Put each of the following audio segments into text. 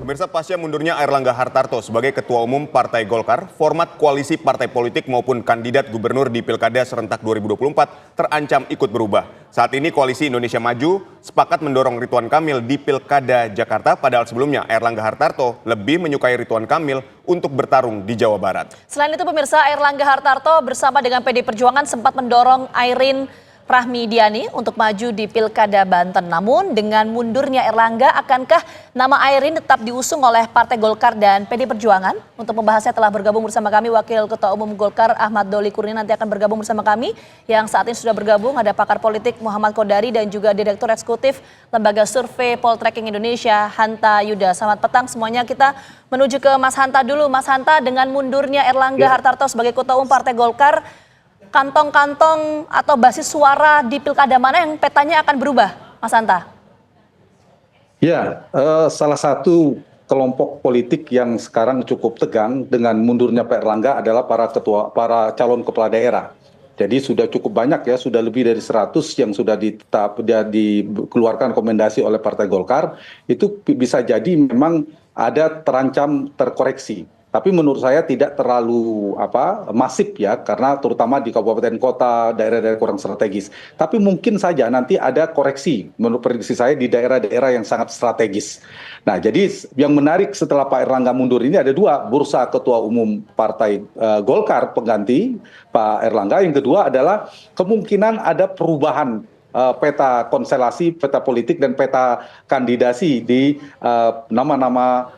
Pemirsa, pasca mundurnya Airlangga Hartarto sebagai Ketua Umum Partai Golkar, format koalisi partai politik maupun kandidat gubernur di Pilkada serentak 2024 terancam ikut berubah. Saat ini Koalisi Indonesia Maju sepakat mendorong Ridwan Kamil di Pilkada Jakarta, padahal sebelumnya Airlangga Hartarto lebih menyukai Ridwan Kamil untuk bertarung di Jawa Barat. Selain itu pemirsa, Airlangga Hartarto bersama dengan PD Perjuangan sempat mendorong Airin Rahmidiani untuk maju di Pilkada Banten. Namun dengan mundurnya Airlangga, akankah nama Airin tetap diusung oleh Partai Golkar dan PD Perjuangan? Untuk membahasnya telah bergabung bersama kami Wakil Ketua Umum Golkar Ahmad Doli Kurnia, nanti akan bergabung bersama kami. Yang saat ini sudah bergabung ada pakar politik Muhammad Kodari dan juga Direktur Eksekutif Lembaga Survei Poltreking Indonesia Hanta Yuda. Selamat petang semuanya, kita menuju ke Mas Hanta dulu. Mas Hanta, dengan mundurnya Airlangga Hartarto sebagai Ketua Umum Partai Golkar, kantong-kantong atau basis suara di pilkada mana yang petanya akan berubah, Mas Hanta? Ya, salah satu kelompok politik yang sekarang cukup tegang dengan mundurnya Pak Airlangga adalah para calon kepala daerah. Jadi sudah cukup banyak ya, sudah lebih dari 100 yang sudah dikeluarkan rekomendasi oleh Partai Golkar. Itu bisa jadi memang ada terancam terkoreksi. Tapi menurut saya tidak terlalu masif ya, karena terutama di kabupaten kota, daerah-daerah kurang strategis. Tapi mungkin saja nanti ada koreksi menurut prediksi saya di daerah-daerah yang sangat strategis. Nah, jadi yang menarik setelah Pak Airlangga mundur ini ada dua, bursa Ketua Umum Partai Golkar pengganti Pak Airlangga. Yang kedua adalah kemungkinan ada perubahan peta konstelasi, peta politik dan peta kandidasi di nama-nama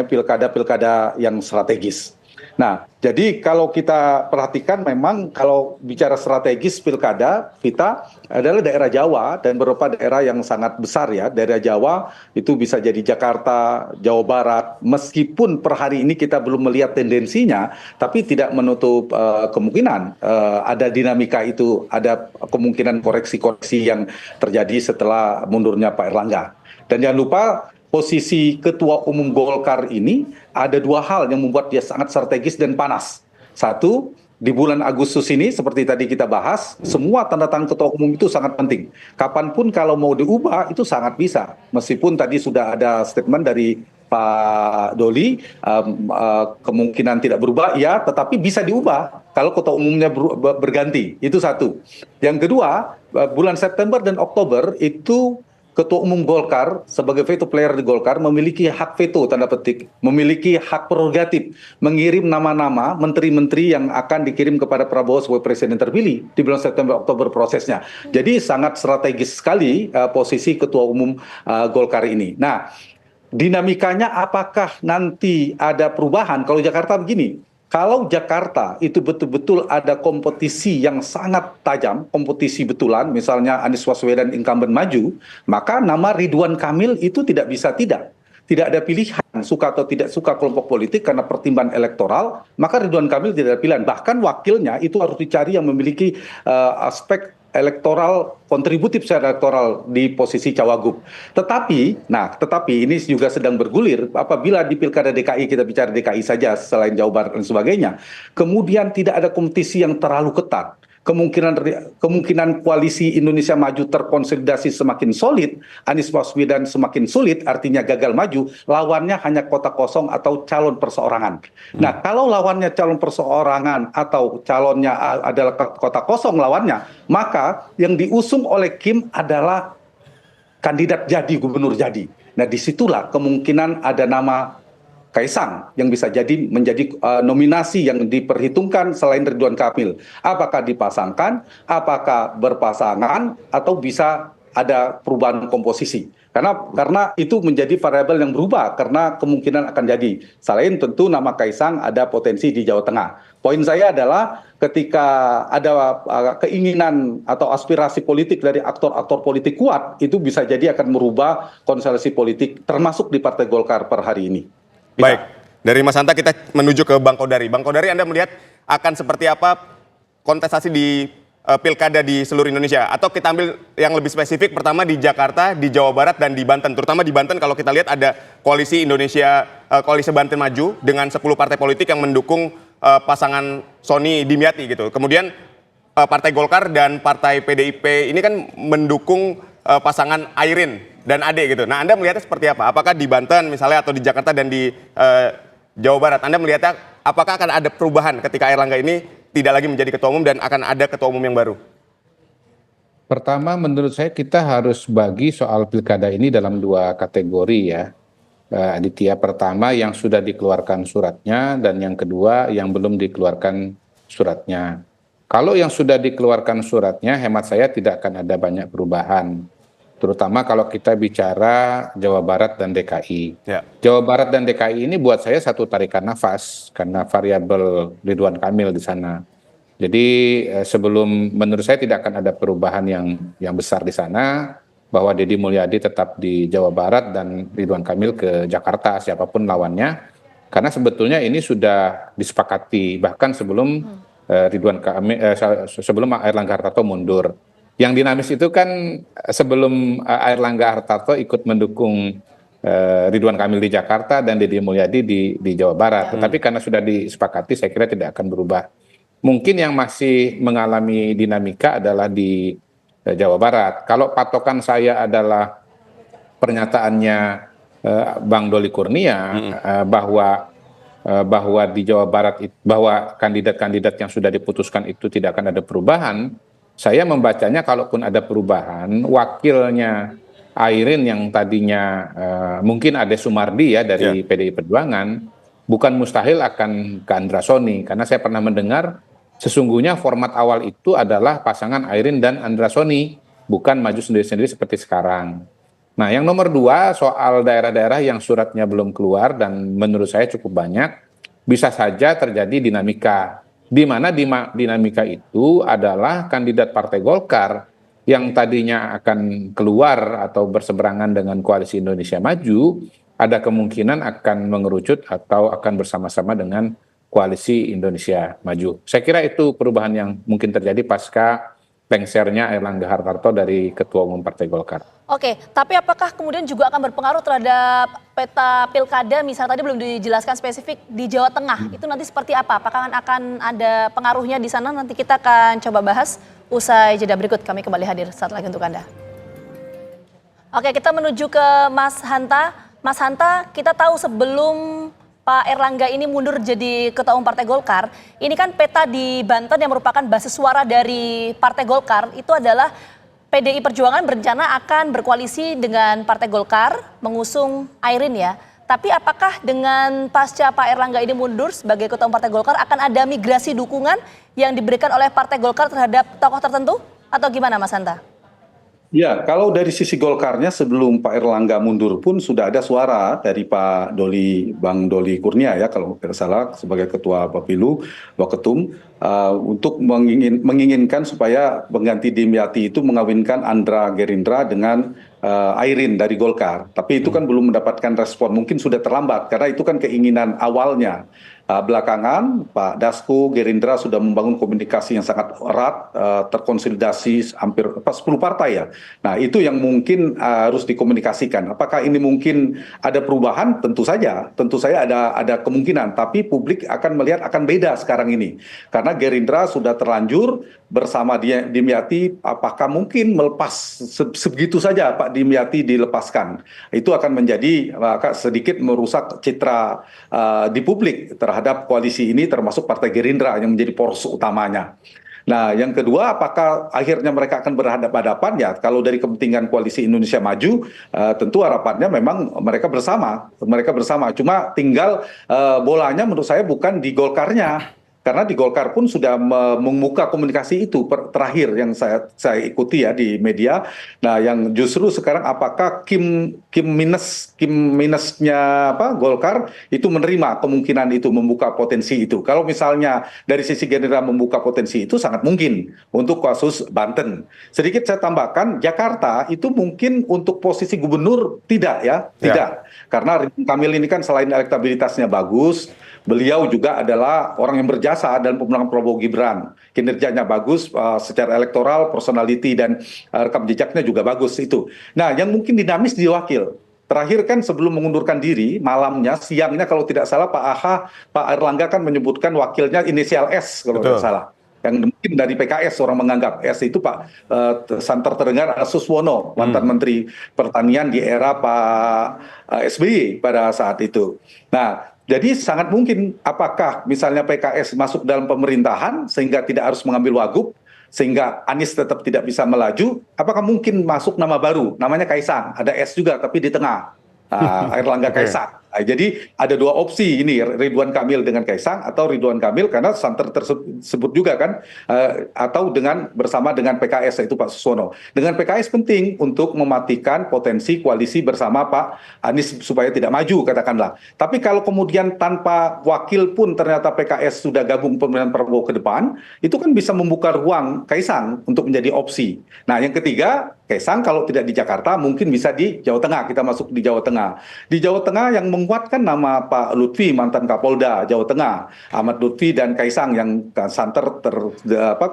pilkada-pilkada yang strategis. Nah, jadi kalau kita perhatikan memang kalau bicara strategis pilkada kita adalah daerah Jawa dan beberapa daerah yang sangat besar ya. Daerah Jawa itu bisa jadi Jakarta, Jawa Barat. Meskipun per hari ini kita belum melihat tendensinya, tapi tidak menutup kemungkinan ada dinamika itu, ada kemungkinan koreksi-koreksi yang terjadi setelah mundurnya Pak Airlangga. Dan jangan lupa, posisi Ketua Umum Golkar ini ada dua hal yang membuat dia sangat strategis dan panas. Satu, di bulan Agustus ini seperti tadi kita bahas, semua tanda tangan Ketua Umum itu sangat penting. Kapanpun kalau mau diubah itu sangat bisa. Meskipun tadi sudah ada statement dari Pak Doli, kemungkinan tidak berubah, ya, tetapi bisa diubah kalau Ketua Umumnya berganti. Itu satu. Yang kedua, bulan September dan Oktober itu Ketua Umum Golkar sebagai veto player di Golkar memiliki hak veto tanda petik, memiliki hak prerogatif mengirim nama-nama menteri-menteri yang akan dikirim kepada Prabowo sebagai presiden terpilih di bulan September Oktober prosesnya. Jadi sangat strategis sekali posisi Ketua Umum Golkar ini. Nah, dinamikanya apakah nanti ada perubahan? Kalau Jakarta begini, kalau Jakarta itu betul-betul ada kompetisi yang sangat tajam, kompetisi betulan, misalnya Anies Baswedan incumbent maju, maka nama Ridwan Kamil itu tidak bisa tidak. Tidak ada pilihan, suka atau tidak suka kelompok politik karena pertimbangan elektoral, maka Ridwan Kamil tidak ada pilihan. Bahkan wakilnya itu harus dicari yang memiliki aspek elektoral, kontributif secara elektoral di posisi cawagup. Tetapi ini juga sedang bergulir apabila di Pilkada DKI, kita bicara DKI saja selain Jawa Barat dan sebagainya, kemudian tidak ada kompetisi yang terlalu ketat. Kemungkinan koalisi Indonesia Maju terkonsolidasi semakin solid, Anies Baswedan semakin sulit, artinya gagal maju, lawannya hanya kota kosong atau calon perseorangan. Nah, kalau lawannya calon perseorangan atau calonnya adalah kota kosong lawannya, maka yang diusung oleh Kim adalah kandidat jadi, gubernur jadi. Nah, disitulah kemungkinan ada nama Kaisang yang bisa jadi menjadi nominasi yang diperhitungkan selain Ridwan Kamil. Apakah dipasangkan, apakah berpasangan, atau bisa ada perubahan komposisi. Karena itu menjadi variabel yang berubah karena kemungkinan akan jadi. Selain tentu nama Kaisang ada potensi di Jawa Tengah. Poin saya adalah ketika ada keinginan atau aspirasi politik dari aktor-aktor politik kuat, itu bisa jadi akan merubah konstelasi politik termasuk di Partai Golkar per hari ini. Baik, dari Mas Hanta kita menuju ke Bang Kodari. Bang Kodari, Anda melihat akan seperti apa kontestasi di pilkada di seluruh Indonesia? Atau kita ambil yang lebih spesifik, pertama di Jakarta, di Jawa Barat, dan di Banten. Terutama di Banten kalau kita lihat ada koalisi koalisi Banten Maju dengan 10 partai politik yang mendukung pasangan Sony Dimyati gitu. Kemudian Partai Golkar dan Partai PDIP ini kan mendukung pasangan Airin dan Ade gitu. Nah, Anda melihatnya seperti apa? Apakah di Banten misalnya atau di Jakarta dan di Jawa Barat, Anda melihatnya apakah akan ada perubahan ketika Airlangga ini tidak lagi menjadi ketua umum dan akan ada ketua umum yang baru? Pertama, menurut saya kita harus bagi soal pilkada ini dalam dua kategori ya. Aditya, pertama yang sudah dikeluarkan suratnya dan yang kedua yang belum dikeluarkan suratnya. Kalau yang sudah dikeluarkan suratnya, hemat saya tidak akan ada banyak perubahan. Terutama kalau kita bicara Jawa Barat dan DKI. Ya. Jawa Barat dan DKI ini buat saya satu tarikan nafas karena variabel Ridwan Kamil di sana. Jadi sebelum, menurut saya tidak akan ada perubahan yang besar di sana, bahwa Deddy Mulyadi tetap di Jawa Barat dan Ridwan Kamil ke Jakarta siapapun lawannya, karena sebetulnya ini sudah disepakati bahkan sebelum Ridwan Kamil sebelum Airlangga Hartarto mundur. Yang dinamis itu kan sebelum Airlangga Hartarto ikut mendukung Ridwan Kamil di Jakarta dan Deddy Mulyadi di Jawa Barat. Tetapi karena sudah disepakati, saya kira tidak akan berubah. Mungkin yang masih mengalami dinamika adalah di Jawa Barat. Kalau patokan saya adalah pernyataannya Bang Doli Kurnia bahwa di Jawa Barat bahwa kandidat-kandidat yang sudah diputuskan itu tidak akan ada perubahan, saya membacanya kalaupun ada perubahan, wakilnya Airin yang tadinya mungkin Ade Sumardi ya dari PDI Perjuangan, bukan mustahil akan ke Andra Soni, karena saya pernah mendengar sesungguhnya format awal itu adalah pasangan Airin dan Andra Soni, bukan maju sendiri-sendiri seperti sekarang. Nah, yang nomor dua soal daerah-daerah yang suratnya belum keluar dan menurut saya cukup banyak, bisa saja terjadi dinamika. Di mana dinamika itu adalah kandidat Partai Golkar yang tadinya akan keluar atau berseberangan dengan Koalisi Indonesia Maju, ada kemungkinan akan mengerucut atau akan bersama-sama dengan Koalisi Indonesia Maju. Saya kira itu perubahan yang mungkin terjadi pasca lengsernya Airlangga Hartarto dari Ketua Umum Partai Golkar. Oke, tapi apakah kemudian juga akan berpengaruh terhadap peta pilkada, misalnya tadi belum dijelaskan spesifik di Jawa Tengah, itu nanti seperti apa? Apakah akan ada pengaruhnya di sana? Nanti kita akan coba bahas usai jeda berikut. Kami kembali hadir saat lagi untuk Anda. Oke, kita menuju ke Mas Hanta. Mas Hanta, kita tahu sebelum Pak Airlangga ini mundur jadi Ketua Umum Partai Golkar, ini kan peta di Banten yang merupakan basis suara dari Partai Golkar itu adalah PDI Perjuangan berencana akan berkoalisi dengan Partai Golkar mengusung Airin ya. Tapi apakah dengan pasca Pak Airlangga ini mundur sebagai Ketua Umum Partai Golkar akan ada migrasi dukungan yang diberikan oleh Partai Golkar terhadap tokoh tertentu atau gimana Mas Hanta? Ya, kalau dari sisi Golkarnya sebelum Pak Airlangga mundur pun sudah ada suara dari Bang Doli Kurnia ya kalau tidak salah sebagai Ketua Bapilu, Waketum untuk menginginkan supaya pengganti Dimyati itu mengawinkan Andra Gerindra dengan Airin dari Golkar. Tapi itu kan belum mendapatkan respon, mungkin sudah terlambat karena itu kan keinginan awalnya. Belakangan Pak Dasko Gerindra sudah membangun komunikasi yang sangat erat, terkonsolidasi hampir 10 partai ya. Nah itu yang mungkin harus dikomunikasikan. Apakah ini mungkin ada perubahan? Tentu saja ada kemungkinan. Tapi publik akan melihat akan beda sekarang ini. Karena Gerindra sudah terlanjur bersama Dimyati, apakah mungkin melepas sebegitu saja Pak Dimyati dilepaskan? Itu akan menjadi sedikit merusak citra di publik terhadap koalisi ini termasuk Partai Gerindra yang menjadi poros utamanya. Nah, yang kedua, apakah akhirnya mereka akan berhadapan-hadapan? Ya, kalau dari kepentingan Koalisi Indonesia Maju, tentu harapannya memang mereka bersama. Cuma tinggal bolanya menurut saya bukan di Golkarnya. Karena di Golkar pun sudah membuka komunikasi itu terakhir yang saya ikuti ya di media. Nah, yang justru sekarang apakah Kim minusnya Golkar itu menerima kemungkinan itu membuka potensi itu. Kalau misalnya dari sisi Gerindra membuka potensi itu sangat mungkin untuk kasus Banten. Sedikit saya tambahkan, Jakarta itu mungkin untuk posisi gubernur tidak. Karena Ridwan Kamil ini kan selain elektabilitasnya bagus, beliau juga adalah orang yang berjasa dalam pemenangan Prabowo Gibran. Kinerjanya bagus secara elektoral, personality dan rekam jejaknya juga bagus itu. Nah, yang mungkin dinamis di wakil. Terakhir kan sebelum mengundurkan diri, siangnya kalau tidak salah Pak Airlangga kan menyebutkan wakilnya inisial S kalau tidak salah. yang mungkin dari PKS orang menganggap S itu Pak santer terdengar Suswono, mantan Menteri Pertanian di era Pak SBY pada saat itu. Nah, jadi sangat mungkin apakah misalnya PKS masuk dalam pemerintahan sehingga tidak harus mengambil wagub, sehingga Anies tetap tidak bisa melaju, apakah mungkin masuk nama baru, namanya Kaisang, ada S juga tapi di tengah, Airlangga Kaisang. Jadi ada dua opsi ini, Ridwan Kamil dengan Kaisang atau Ridwan Kamil karena santer tersebut juga kan, atau bersama dengan PKS yaitu Pak Suswono. Dengan PKS penting untuk mematikan potensi koalisi bersama Pak Anies supaya tidak maju katakanlah. Tapi kalau kemudian tanpa wakil pun ternyata PKS sudah gabung pemerintahan Prabowo ke depan, itu kan bisa membuka ruang Kaisang untuk menjadi opsi. Nah yang ketiga, Kaisang kalau tidak di Jakarta mungkin bisa di Jawa Tengah, kita masuk di Jawa Tengah. Di Jawa Tengah yang menguatkan nama Pak Lutfi, mantan Kapolda Jawa Tengah, Ahmad Lutfi dan Kaisang yang santer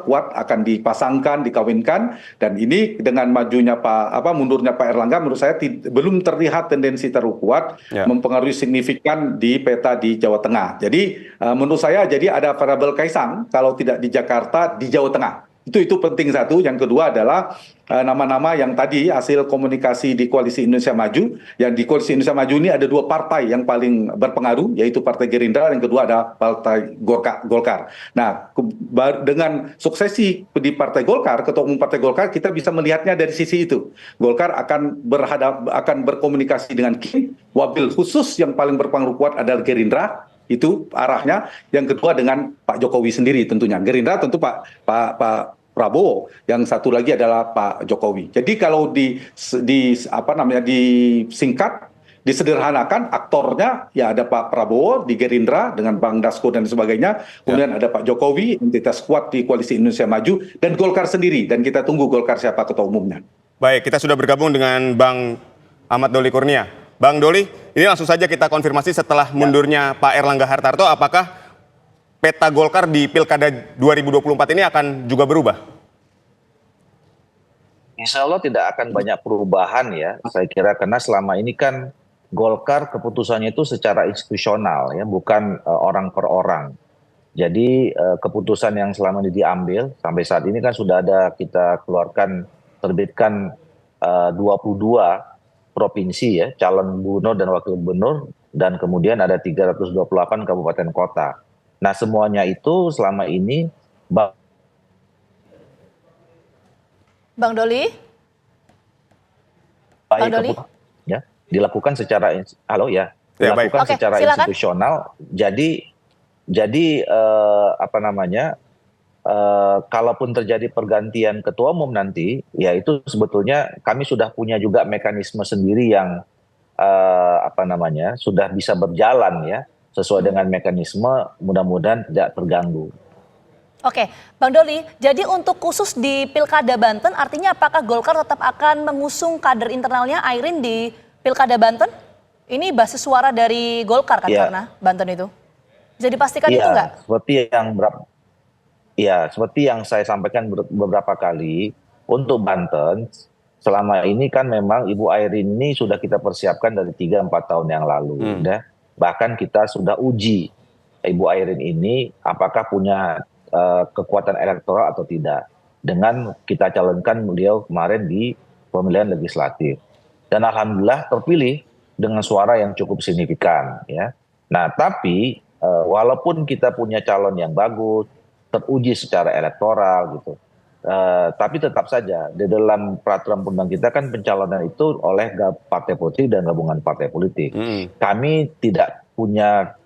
kuat akan dipasangkan, dikawinkan, dan ini dengan mundurnya Pak Erlangga menurut saya belum terlihat tendensi terlalu kuat mempengaruhi signifikan di peta di Jawa Tengah. Jadi menurut saya jadi ada variabel Kaisang kalau tidak di Jakarta di Jawa Tengah. Itu penting satu. Yang kedua adalah nama-nama yang tadi hasil komunikasi di Koalisi Indonesia Maju. Yang di Koalisi Indonesia Maju ini ada dua partai yang paling berpengaruh, yaitu Partai Gerindra, dan yang kedua ada Partai Golkar. Nah, dengan suksesi di Partai Golkar, Ketua Umum Partai Golkar, kita bisa melihatnya dari sisi itu. Golkar akan berkomunikasi dengan Kim, wabil khusus yang paling berpengaruh kuat adalah Gerindra. Itu arahnya. Yang kedua dengan Pak Jokowi sendiri tentunya. Gerindra tentu Pak Prabowo, yang satu lagi adalah Pak Jokowi. Jadi kalau disingkat, disederhanakan aktornya ya ada Pak Prabowo di Gerindra dengan Bang Dasko dan sebagainya. Kemudian ada Pak Jokowi, entitas kuat di Koalisi Indonesia Maju, dan Golkar sendiri, dan kita tunggu Golkar siapa ketua umumnya. Baik, kita sudah bergabung dengan Bang Ahmad Doli Kurnia. Bang Doli, ini langsung saja kita konfirmasi setelah mundurnya Pak Erlangga Hartarto, apakah peta Golkar di Pilkada 2024 ini akan juga berubah? Insya Allah tidak akan banyak perubahan ya, saya kira, karena selama ini kan Golkar keputusannya itu secara institusional ya, bukan orang per orang. Jadi keputusan yang selama ini diambil sampai saat ini kan sudah ada kita terbitkan 22 provinsi ya, calon gubernur dan wakil gubernur, dan kemudian ada 328 kabupaten kota. Nah semuanya itu selama ini Bang Doli? Bang Doli? Ya, dilakukan secara dilakukan secara institusional. Jadi kalaupun terjadi pergantian ketua umum nanti, ya itu sebetulnya kami sudah punya juga mekanisme sendiri yang sudah bisa berjalan ya, sesuai dengan mekanisme, mudah-mudahan tidak terganggu. Oke, Bang Doli, jadi untuk khusus di Pilkada Banten, artinya apakah Golkar tetap akan mengusung kader internalnya Airin di Pilkada Banten? Ini basis suara dari Golkar kan karena Banten itu. Bisa dipastikan itu nggak? Seperti yang saya sampaikan beberapa kali, untuk Banten, selama ini kan memang Ibu Airin ini sudah kita persiapkan dari 3-4 tahun yang lalu. Bahkan kita sudah uji Ibu Airin ini apakah punya kekuatan elektoral atau tidak. Dengan kita calonkan beliau kemarin di pemilihan legislatif. Dan alhamdulillah terpilih dengan suara yang cukup signifikan. Ya. Nah tapi walaupun kita punya calon yang bagus, teruji secara elektoral gitu. Tapi tetap saja di dalam peraturan undang kita kan pencalonan itu oleh partai politik dan gabungan partai politik. Kami tidak punya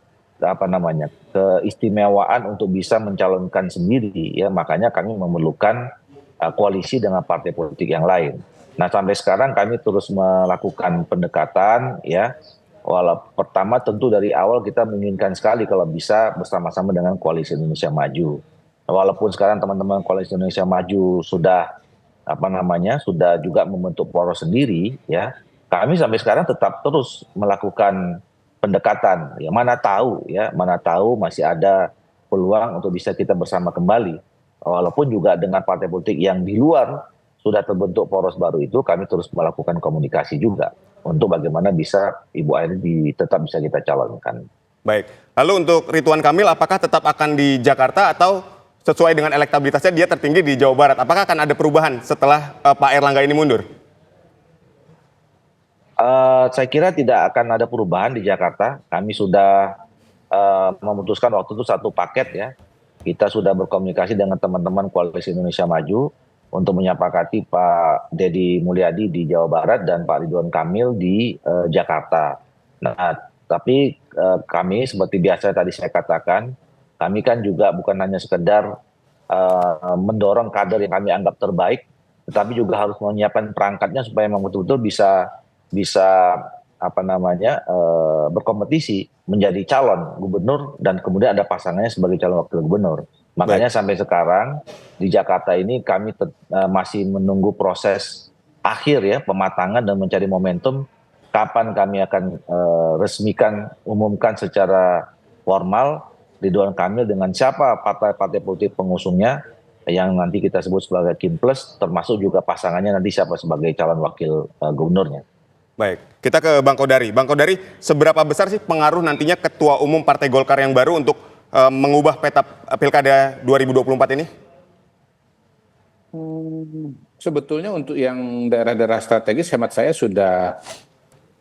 keistimewaan untuk bisa mencalonkan sendiri ya, makanya kami memerlukan koalisi dengan partai politik yang lain. Nah sampai sekarang kami terus melakukan pendekatan ya. Pertama tentu dari awal kita menginginkan sekali kalau bisa bersama-sama dengan Koalisi Indonesia Maju. Walaupun sekarang teman-teman Koalisi Indonesia Maju sudah sudah juga membentuk poros sendiri ya, kami sampai sekarang tetap terus melakukan pendekatan ya, mana tahu masih ada peluang untuk bisa kita bersama kembali. Walaupun juga dengan partai politik yang di luar sudah terbentuk poros baru itu, kami terus melakukan komunikasi juga untuk bagaimana bisa Ibu Airin tetap bisa kita calonkan. Baik, lalu untuk Ridwan Kamil apakah tetap akan di Jakarta atau sesuai dengan elektabilitasnya dia tertinggi di Jawa Barat. Apakah akan ada perubahan setelah Pak Erlangga ini mundur? Saya kira tidak akan ada perubahan di Jakarta. Kami sudah memutuskan waktu itu satu paket ya. Kita sudah berkomunikasi dengan teman-teman Koalisi Indonesia Maju untuk menyepakati Pak Deddy Mulyadi di Jawa Barat dan Pak Ridwan Kamil di Jakarta. Nah, tapi kami seperti biasa tadi saya katakan, kami kan juga bukan hanya sekedar mendorong kader yang kami anggap terbaik, tetapi juga harus menyiapkan perangkatnya supaya memang betul-betul bisa berkompetisi menjadi calon gubernur dan kemudian ada pasangannya sebagai calon wakil gubernur. Makanya sampai sekarang di Jakarta ini kami masih menunggu proses akhir ya, pematangan dan mencari momentum kapan kami akan umumkan secara formal Ridwan Kamil dengan siapa partai-partai politik pengusungnya yang nanti kita sebut sebagai Kinplus, termasuk juga pasangannya nanti siapa sebagai calon wakil gubernurnya. Baik, kita ke Bang Kodari. Bang Kodari, seberapa besar sih pengaruh nantinya Ketua Umum Partai Golkar yang baru untuk mengubah peta Pilkada 2024 ini? Sebetulnya untuk yang daerah-daerah strategis hemat saya sudah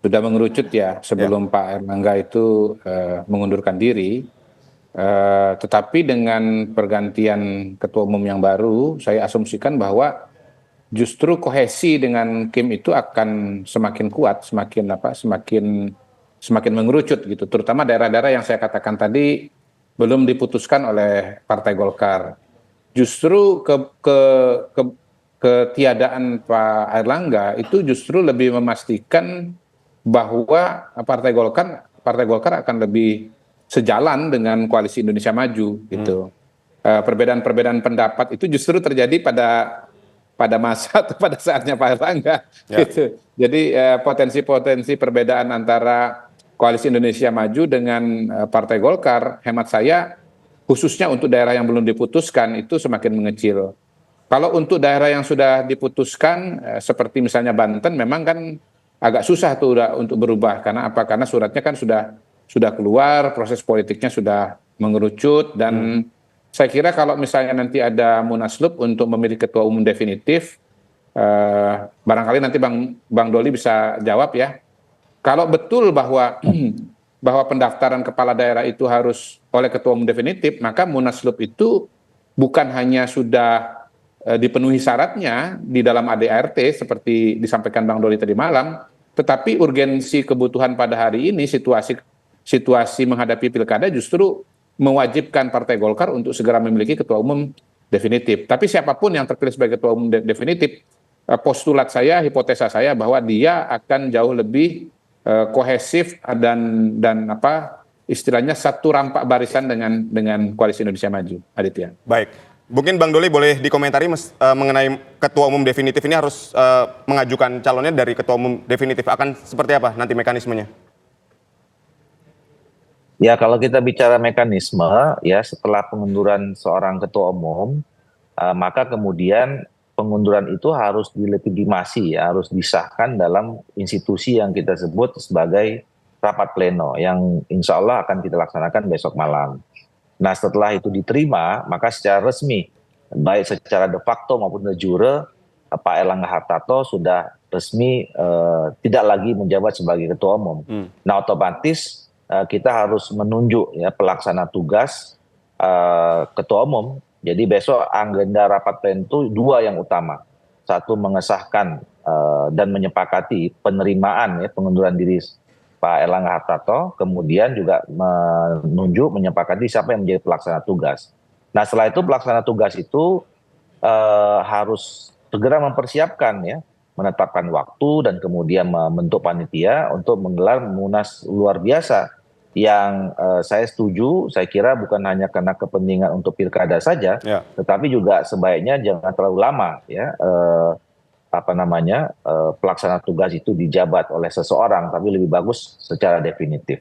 mengerucut ya sebelum Pak Erlangga itu mengundurkan diri. Tetapi dengan pergantian Ketua Umum yang baru, saya asumsikan bahwa justru kohesi dengan Kim itu akan semakin kuat, semakin mengerucut gitu. Terutama daerah-daerah yang saya katakan tadi belum diputuskan oleh Partai Golkar. Justru ketiadaan Pak Erlangga itu justru lebih memastikan bahwa Partai Golkar akan lebih sejalan dengan Koalisi Indonesia Maju gitu. Perbedaan-perbedaan pendapat itu justru terjadi pada masa atau pada saatnya Pak Erlangga gitu. Jadi potensi-potensi perbedaan antara Koalisi Indonesia Maju dengan Partai Golkar hemat saya khususnya untuk daerah yang belum diputuskan itu semakin mengecil. Kalau untuk daerah yang sudah diputuskan seperti misalnya Banten memang kan agak susah tuh untuk berubah karena apa? Karena suratnya kan sudah keluar, proses politiknya sudah mengerucut dan saya kira kalau misalnya nanti ada munaslup untuk memilih ketua umum definitif, barangkali nanti Bang Doli bisa jawab ya. Kalau betul bahwa pendaftaran kepala daerah itu harus oleh ketua umum definitif, maka munaslup itu bukan hanya sudah dipenuhi syaratnya di dalam ADART seperti disampaikan Bang Doli tadi malam, tetapi urgensi kebutuhan pada hari ini situasi menghadapi pilkada justru mewajibkan Partai Golkar untuk segera memiliki ketua umum definitif. Tapi siapapun yang terpilih sebagai ketua umum definitif, postulat saya, hipotesa saya bahwa dia akan jauh lebih kohesif dan istilahnya satu rampak barisan dengan Koalisi Indonesia Maju. Aditya. Baik, mungkin Bang Doli boleh dikomentari mengenai ketua umum definitif ini harus mengajukan calonnya dari ketua umum definitif. Akan seperti apa nanti mekanismenya? Ya kalau kita bicara mekanisme ya setelah pengunduran seorang ketua umum maka kemudian pengunduran itu harus dilegitimasi ya, harus disahkan dalam institusi yang kita sebut sebagai rapat pleno yang insya Allah akan kita laksanakan besok malam. Nah setelah itu diterima maka secara resmi baik secara de facto maupun de jure Pak Erlangga Hartarto sudah resmi tidak lagi menjabat sebagai ketua umum. Nah otomatis kita harus menunjuk ya pelaksana tugas ketua umum. Jadi besok agenda rapat pleno itu dua yang utama. Satu mengesahkan dan menyepakati penerimaan ya pengunduran diri Pak Erlangga Hartarto, kemudian juga menyepakati siapa yang menjadi pelaksana tugas. Nah setelah itu pelaksana tugas itu harus segera mempersiapkan ya, menetapkan waktu dan kemudian membentuk panitia untuk menggelar munas luar biasa yang saya setuju, saya kira bukan hanya karena kepentingan untuk pilkada saja, tetapi juga sebaiknya jangan terlalu lama ya pelaksana tugas itu dijabat oleh seseorang, tapi lebih bagus secara definitif.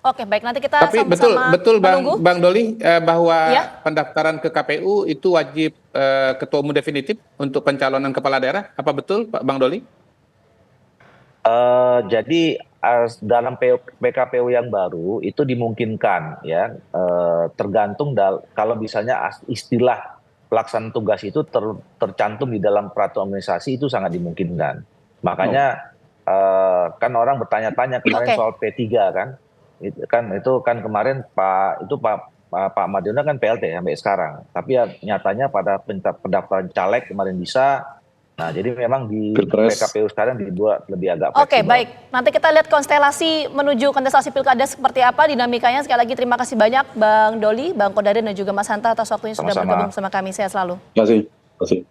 Oke, baik nanti kita tapi sama-sama betul menunggu. Bang Doli bahwa pendaftaran ke KPU itu wajib ketua umum definitif untuk pencalonan kepala daerah, apa betul Pak Bang Doli? Jadi dalam PKPU yang baru itu dimungkinkan ya, tergantung kalau misalnya istilah pelaksana tugas itu tercantum di dalam peraturan organisasi itu sangat dimungkinkan. Makanya kan orang bertanya-tanya kemarin soal P3 kan, itu kan kemarin Pak Mardiono kan PLT sampai sekarang, tapi ya nyatanya pada pendaftaran caleg kemarin bisa. Nah, jadi memang di PKPU sekarang dibuat lebih agak fleksibel. Oke, baik. Nanti kita lihat konstelasi menuju kontestasi pilkada seperti apa dinamikanya. Sekali lagi terima kasih banyak Bang Doli, Bang Kodari dan juga Mas Hanta atas waktunya sudah bergabung bersama kami. Sehat selalu. Terima kasih.